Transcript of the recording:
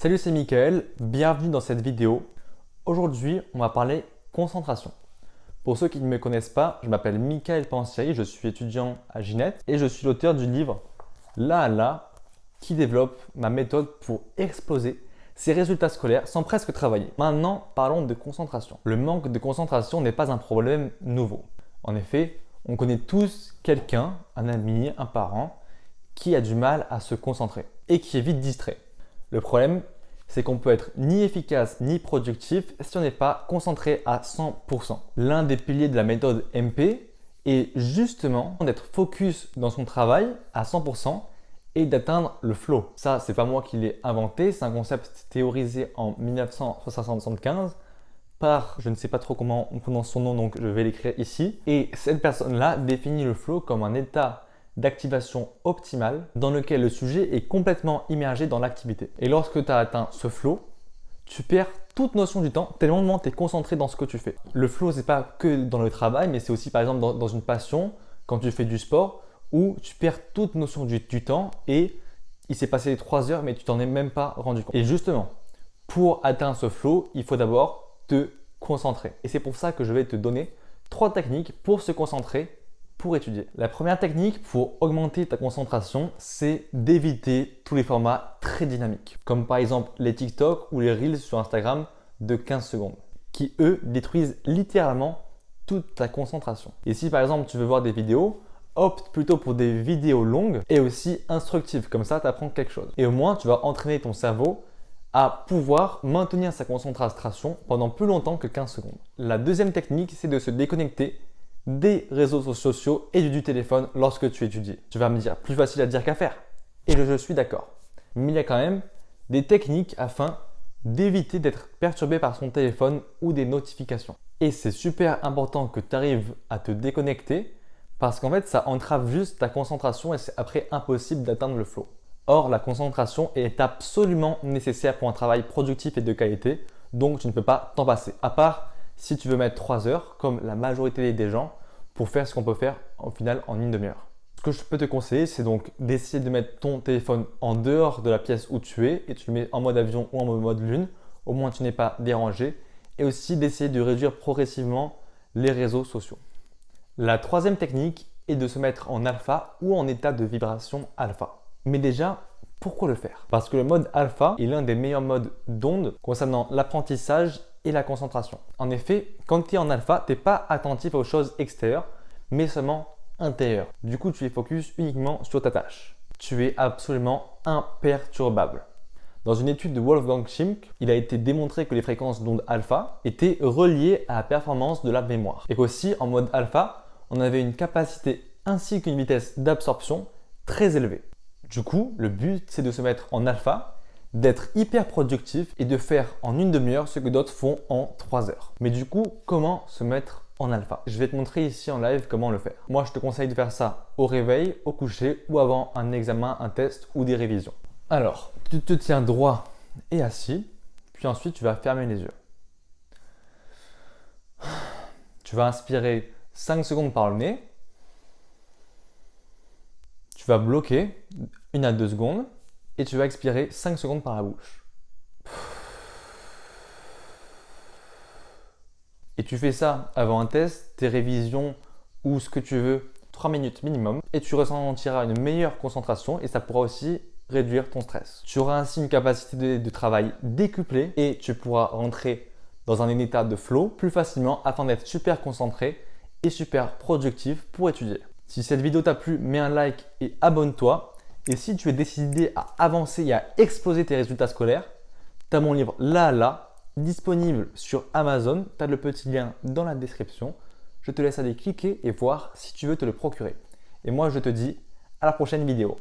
Salut, c'est Mickaël, bienvenue dans cette vidéo. Aujourd'hui, on va parler concentration. Pour ceux qui ne me connaissent pas, je m'appelle Mickaël Pensieri, je suis étudiant à Ginette et je suis l'auteur du livre Là à là qui développe ma méthode pour exploser ses résultats scolaires sans presque travailler. Maintenant, parlons de concentration. Le manque de concentration n'est pas un problème nouveau. En effet, on connaît tous quelqu'un, un ami, un parent, qui a du mal à se concentrer et qui est vite distrait. Le problème, c'est qu'on peut être ni efficace ni productif si on n'est pas concentré à 100%. L'un des piliers de la méthode MP est justement d'être focus dans son travail à 100% et d'atteindre le flow. Ça, c'est pas moi qui l'ai inventé, c'est un concept théorisé en 1975 par, je ne sais pas trop comment on prononce son nom, donc je vais l'écrire ici. Et cette personne-là définit le flow comme un état d'activation optimale dans lequel le sujet est complètement immergé dans l'activité. Et lorsque tu as atteint ce flow, tu perds toute notion du temps tellement tu es concentré dans ce que tu fais. Le flow, c'est pas que dans le travail, mais c'est aussi par exemple dans une passion, quand tu fais du sport, où tu perds toute notion du temps et il s'est passé 3 heures, mais tu t'en es même pas rendu compte. Et justement, pour atteindre ce flow, il faut d'abord te concentrer. Et c'est pour ça que je vais te donner 3 techniques pour se concentrer pour étudier. La première technique pour augmenter ta concentration, c'est d'éviter tous les formats très dynamiques, comme par exemple les TikTok ou les Reels sur Instagram de 15 secondes, qui eux détruisent littéralement toute ta concentration. Et si par exemple tu veux voir des vidéos, opte plutôt pour des vidéos longues et aussi instructives, comme ça tu apprends quelque chose. Et au moins tu vas entraîner ton cerveau à pouvoir maintenir sa concentration pendant plus longtemps que 15 secondes. La deuxième technique, c'est de se déconnecter des réseaux sociaux et du téléphone lorsque tu étudies. Tu vas me dire, plus facile à dire qu'à faire. Et je suis d'accord. Mais il y a quand même des techniques afin d'éviter d'être perturbé par son téléphone ou des notifications. Et c'est super important que tu arrives à te déconnecter parce qu'en fait, ça entrave juste ta concentration et c'est après impossible d'atteindre le flow. Or, la concentration est absolument nécessaire pour un travail productif et de qualité, donc tu ne peux pas t'en passer. À part si tu veux mettre 3 heures, comme la majorité des gens, pour faire ce qu'on peut faire au final en une demi-heure. Ce que je peux te conseiller, c'est donc d'essayer de mettre ton téléphone en dehors de la pièce où tu es et tu le mets en mode avion ou en mode lune, au moins tu n'es pas dérangé, et aussi d'essayer de réduire progressivement les réseaux sociaux. La troisième technique est de se mettre en alpha ou en état de vibration alpha. Mais déjà, pourquoi le faire? Parce que le mode alpha est l'un des meilleurs modes d'onde concernant l'apprentissage et la concentration. En effet, quand tu es en alpha, tu n'es pas attentif aux choses extérieures, mais seulement intérieures. Du coup, tu es focus uniquement sur ta tâche. Tu es absolument imperturbable. Dans une étude de Wolfgang Schimke, il a été démontré que les fréquences d'onde alpha étaient reliées à la performance de la mémoire. Et qu'aussi, en mode alpha, on avait une capacité ainsi qu'une vitesse d'absorption très élevée. Du coup, le but, c'est de se mettre en alpha, d'être hyper productif et de faire en une demi-heure ce que d'autres font en 3 heures. Mais du coup, comment se mettre en alpha? Je vais te montrer ici en live comment le faire. Moi, je te conseille de faire ça au réveil, au coucher ou avant un examen, un test ou des révisions. Alors, tu te tiens droit et assis, puis ensuite tu vas fermer les yeux. Tu vas inspirer 5 secondes par le nez. Tu vas bloquer 1 à 2 secondes. Et tu vas expirer 5 secondes par la bouche. Et tu fais ça avant un test, tes révisions ou ce que tu veux, 3 minutes minimum. Et tu ressentiras une meilleure concentration et ça pourra aussi réduire ton stress. Tu auras ainsi une capacité de travail décuplée et tu pourras rentrer dans un état de flow plus facilement afin d'être super concentré et super productif pour étudier. Si cette vidéo t'a plu, mets un like et abonne-toi. Et si tu es décidé à avancer et à exploser tes résultats scolaires, tu as mon livre Là, disponible sur Amazon. Tu as le petit lien dans la description. Je te laisse aller cliquer et voir si tu veux te le procurer. Et moi, je te dis à la prochaine vidéo.